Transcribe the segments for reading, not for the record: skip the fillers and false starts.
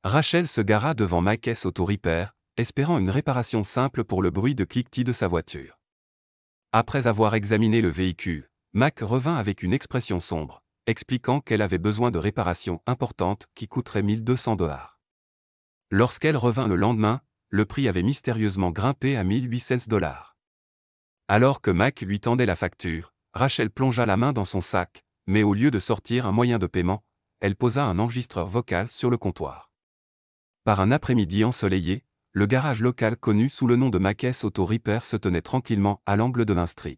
Rachel se gara devant Mike's Auto Repair, espérant une réparation simple pour le bruit de cliquetis de sa voiture. Après avoir examiné le véhicule, Mac revint avec une expression sombre, expliquant qu'elle avait besoin de réparations importantes qui coûteraient 1200 $. Lorsqu'elle revint le lendemain, le prix avait mystérieusement grimpé à 1800 $. Alors que Mac lui tendait la facture, Rachel plongea la main dans son sac, mais au lieu de sortir un moyen de paiement, elle posa un enregistreur vocal sur le comptoir. Par un après-midi ensoleillé, le garage local connu sous le nom de Mike's Auto Repair se tenait tranquillement à l'angle de Main Street.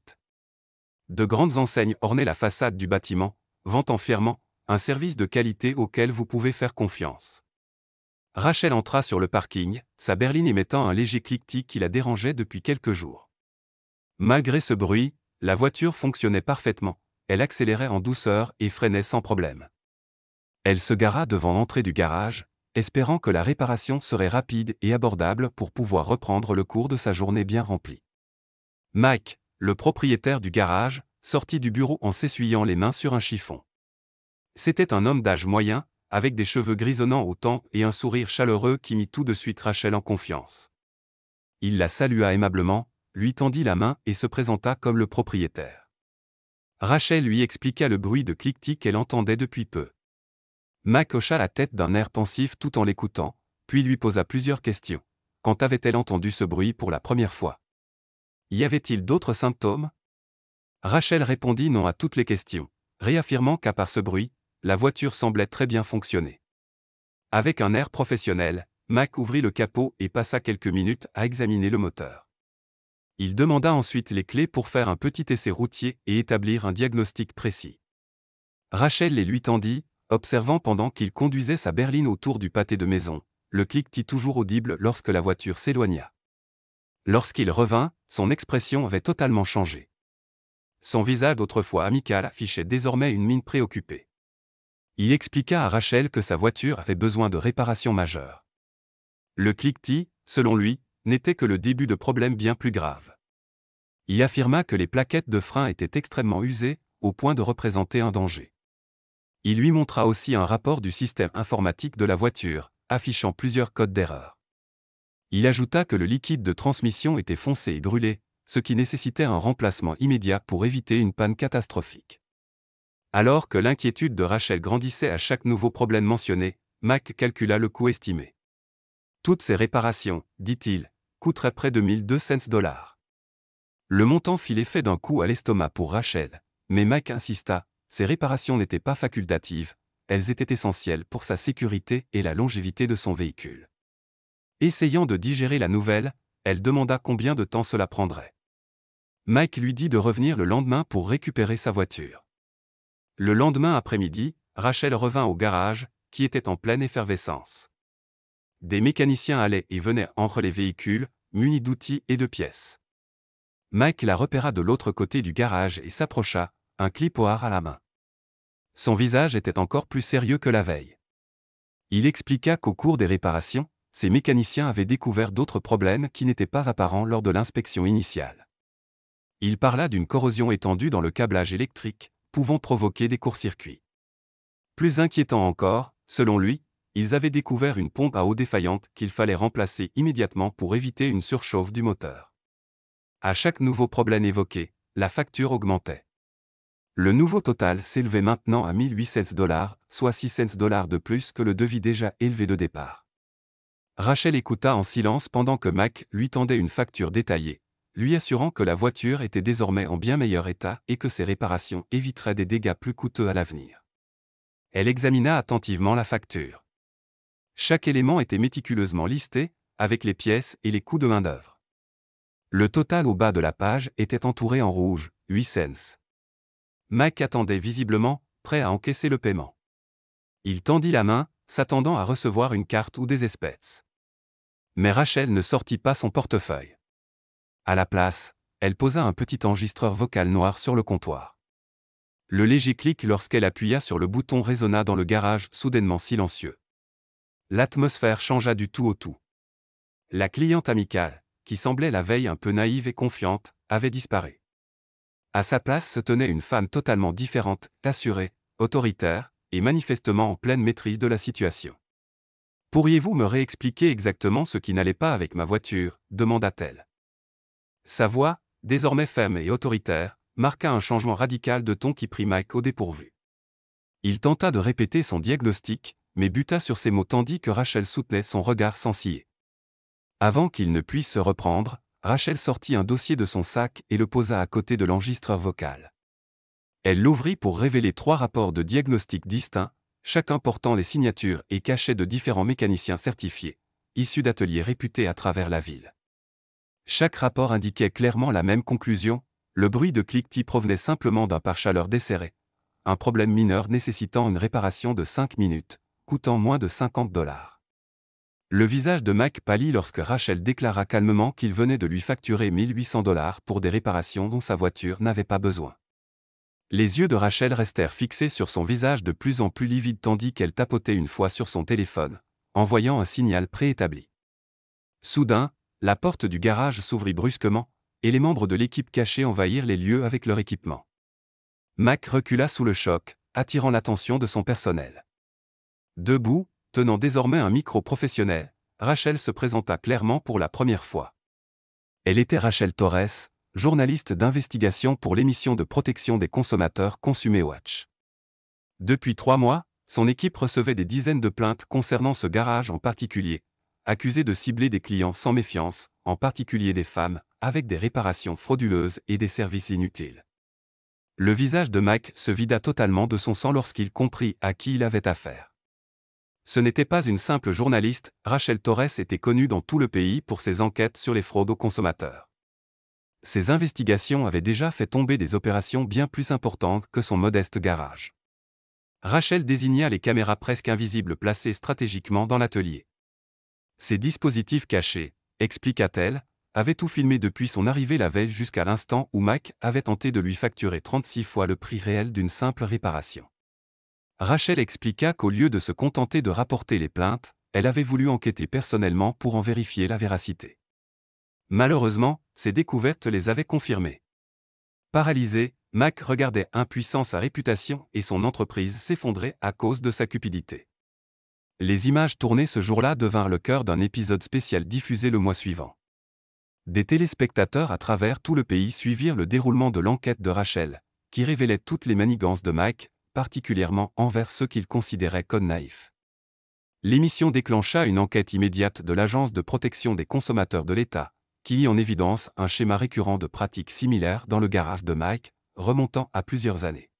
De grandes enseignes ornaient la façade du bâtiment, vantant fièrement un service de qualité auquel vous pouvez faire confiance. Rachel entra sur le parking, sa berline émettant un léger cliquetis qui la dérangeait depuis quelques jours. Malgré ce bruit, la voiture fonctionnait parfaitement, elle accélérait en douceur et freinait sans problème. Elle se gara devant l'entrée du garage, espérant que la réparation serait rapide et abordable pour pouvoir reprendre le cours de sa journée bien remplie. Mike, le propriétaire du garage, sortit du bureau en s'essuyant les mains sur un chiffon. C'était un homme d'âge moyen, avec des cheveux grisonnants aux tempes et un sourire chaleureux qui mit tout de suite Rachel en confiance. Il la salua aimablement, lui tendit la main et se présenta comme le propriétaire. Rachel lui expliqua le bruit de cliquetis qu'elle entendait depuis peu. Mac hocha la tête d'un air pensif tout en l'écoutant, puis lui posa plusieurs questions. Quand avait-elle entendu ce bruit pour la première fois? Y avait-il d'autres symptômes? Rachel répondit non à toutes les questions, réaffirmant qu'à part ce bruit, la voiture semblait très bien fonctionner. Avec un air professionnel, Mac ouvrit le capot et passa quelques minutes à examiner le moteur. Il demanda ensuite les clés pour faire un petit essai routier et établir un diagnostic précis. Rachel les lui tendit, observant pendant qu'il conduisait sa berline autour du pâté de maison, le cliquetis toujours audible lorsque la voiture s'éloigna. Lorsqu'il revint, son expression avait totalement changé. Son visage d'autrefois amical affichait désormais une mine préoccupée. Il expliqua à Rachel que sa voiture avait besoin de réparations majeures. Le cliquetis, selon lui, n'était que le début de problèmes bien plus graves. Il affirma que les plaquettes de frein étaient extrêmement usées, au point de représenter un danger. Il lui montra aussi un rapport du système informatique de la voiture, affichant plusieurs codes d'erreur. Il ajouta que le liquide de transmission était foncé et brûlé, ce qui nécessitait un remplacement immédiat pour éviter une panne catastrophique. Alors que l'inquiétude de Rachel grandissait à chaque nouveau problème mentionné, Mac calcula le coût estimé. Toutes ces réparations, dit-il, coûteraient près de 1200 $. Le montant fit l'effet d'un coup à l'estomac pour Rachel, mais Mac insista. Ces réparations n'étaient pas facultatives, elles étaient essentielles pour sa sécurité et la longévité de son véhicule. Essayant de digérer la nouvelle, elle demanda combien de temps cela prendrait. Mike lui dit de revenir le lendemain pour récupérer sa voiture. Le lendemain après-midi, Rachel revint au garage, qui était en pleine effervescence. Des mécaniciens allaient et venaient entre les véhicules, munis d'outils et de pièces. Mike la repéra de l'autre côté du garage et s'approcha, un clipoard à la main. Son visage était encore plus sérieux que la veille. Il expliqua qu'au cours des réparations, ces mécaniciens avaient découvert d'autres problèmes qui n'étaient pas apparents lors de l'inspection initiale. Il parla d'une corrosion étendue dans le câblage électrique, pouvant provoquer des courts-circuits. Plus inquiétant encore, selon lui, ils avaient découvert une pompe à eau défaillante qu'il fallait remplacer immédiatement pour éviter une surchauffe du moteur. À chaque nouveau problème évoqué, la facture augmentait. Le nouveau total s'élevait maintenant à 1800 $, soit 600 $ de plus que le devis déjà élevé de départ. Rachel écouta en silence pendant que Mac lui tendait une facture détaillée, lui assurant que la voiture était désormais en bien meilleur état et que ses réparations éviteraient des dégâts plus coûteux à l'avenir. Elle examina attentivement la facture. Chaque élément était méticuleusement listé, avec les pièces et les coûts de main-d'œuvre. Le total au bas de la page était entouré en rouge, 8 cents. Mac attendait visiblement, prêt à encaisser le paiement. Il tendit la main, s'attendant à recevoir une carte ou des espèces. Mais Rachel ne sortit pas son portefeuille. À la place, elle posa un petit enregistreur vocal noir sur le comptoir. Le léger clic lorsqu'elle appuya sur le bouton résonna dans le garage soudainement silencieux. L'atmosphère changea du tout au tout. La cliente amicale, qui semblait la veille un peu naïve et confiante, avait disparu. À sa place se tenait une femme totalement différente, assurée, autoritaire, et manifestement en pleine maîtrise de la situation. Pourriez-vous me réexpliquer exactement ce qui n'allait pas avec ma voiture demanda-t-elle. Sa voix, désormais ferme et autoritaire, marqua un changement radical de ton qui prit Mike au dépourvu. Il tenta de répéter son diagnostic, mais buta sur ses mots tandis que Rachel soutenait son regard sans ciller. Avant qu'il ne puisse se reprendre, Rachel sortit un dossier de son sac et le posa à côté de l'enregistreur vocal. Elle l'ouvrit pour révéler 3 rapports de diagnostic distincts, chacun portant les signatures et cachets de différents mécaniciens certifiés, issus d'ateliers réputés à travers la ville. Chaque rapport indiquait clairement la même conclusion, le bruit de cliquetis provenait simplement d'un pare-chaleur desserré, un problème mineur nécessitant une réparation de 5 minutes, coûtant moins de $50. Le visage de Mac pâlit lorsque Rachel déclara calmement qu'il venait de lui facturer $1 800 pour des réparations dont sa voiture n'avait pas besoin. Les yeux de Rachel restèrent fixés sur son visage de plus en plus livide tandis qu'elle tapotait une fois sur son téléphone, envoyant un signal préétabli. Soudain, la porte du garage s'ouvrit brusquement, et les membres de l'équipe cachée envahirent les lieux avec leur équipement. Mac recula sous le choc, attirant l'attention de son personnel. Debout, tenant désormais un micro professionnel, Rachel se présenta clairement pour la première fois. Elle était Rachel Torres, journaliste d'investigation pour l'émission de protection des consommateurs Consumer Watch. Depuis 3 mois, son équipe recevait des dizaines de plaintes concernant ce garage en particulier, accusé de cibler des clients sans méfiance, en particulier des femmes, avec des réparations frauduleuses et des services inutiles. Le visage de Mike se vida totalement de son sang lorsqu'il comprit à qui il avait affaire. Ce n'était pas une simple journaliste, Rachel Torres était connue dans tout le pays pour ses enquêtes sur les fraudes aux consommateurs. Ses investigations avaient déjà fait tomber des opérations bien plus importantes que son modeste garage. Rachel désigna les caméras presque invisibles placées stratégiquement dans l'atelier. Ces dispositifs cachés, expliqua-t-elle, avaient tout filmé depuis son arrivée la veille jusqu'à l'instant où Mac avait tenté de lui facturer 36 fois le prix réel d'une simple réparation. Rachel expliqua qu'au lieu de se contenter de rapporter les plaintes, elle avait voulu enquêter personnellement pour en vérifier la véracité. Malheureusement, ces découvertes les avaient confirmées. Paralysé, Mac regardait impuissant sa réputation et son entreprise s'effondrer à cause de sa cupidité. Les images tournées ce jour-là devinrent le cœur d'un épisode spécial diffusé le mois suivant. Des téléspectateurs à travers tout le pays suivirent le déroulement de l'enquête de Rachel, qui révélait toutes les manigances de Mike, particulièrement envers ceux qu'il considérait comme naïfs. L'émission déclencha une enquête immédiate de l'Agence de protection des consommateurs de l'État, qui mit en évidence un schéma récurrent de pratiques similaires dans le garage de Mike, remontant à plusieurs années.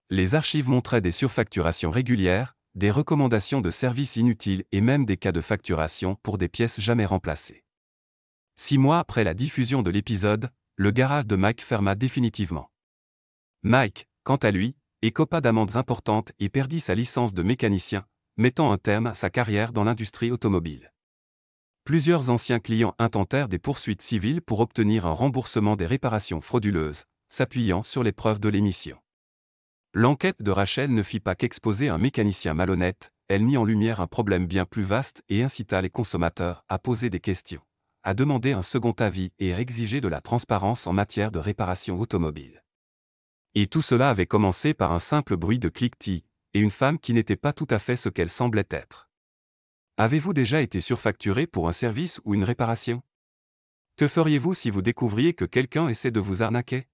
Les archives montraient des surfacturations régulières, des recommandations de services inutiles et même des cas de facturation pour des pièces jamais remplacées. 6 mois après la diffusion de l'épisode, le garage de Mike ferma définitivement. Mike, quant à lui, écopa d'amendes importantes et perdit sa licence de mécanicien, mettant un terme à sa carrière dans l'industrie automobile. Plusieurs anciens clients intentèrent des poursuites civiles pour obtenir un remboursement des réparations frauduleuses, s'appuyant sur les preuves de l'émission. L'enquête de Rachel ne fit pas qu'exposer un mécanicien malhonnête, elle mit en lumière un problème bien plus vaste et incita les consommateurs à poser des questions, à demander un second avis et à exiger de la transparence en matière de réparation automobile. Et tout cela avait commencé par un simple bruit de cliquetis, et une femme qui n'était pas tout à fait ce qu'elle semblait être. Avez-vous déjà été surfacturé pour un service ou une réparation? Que feriez-vous si vous découvriez que quelqu'un essaie de vous arnaquer?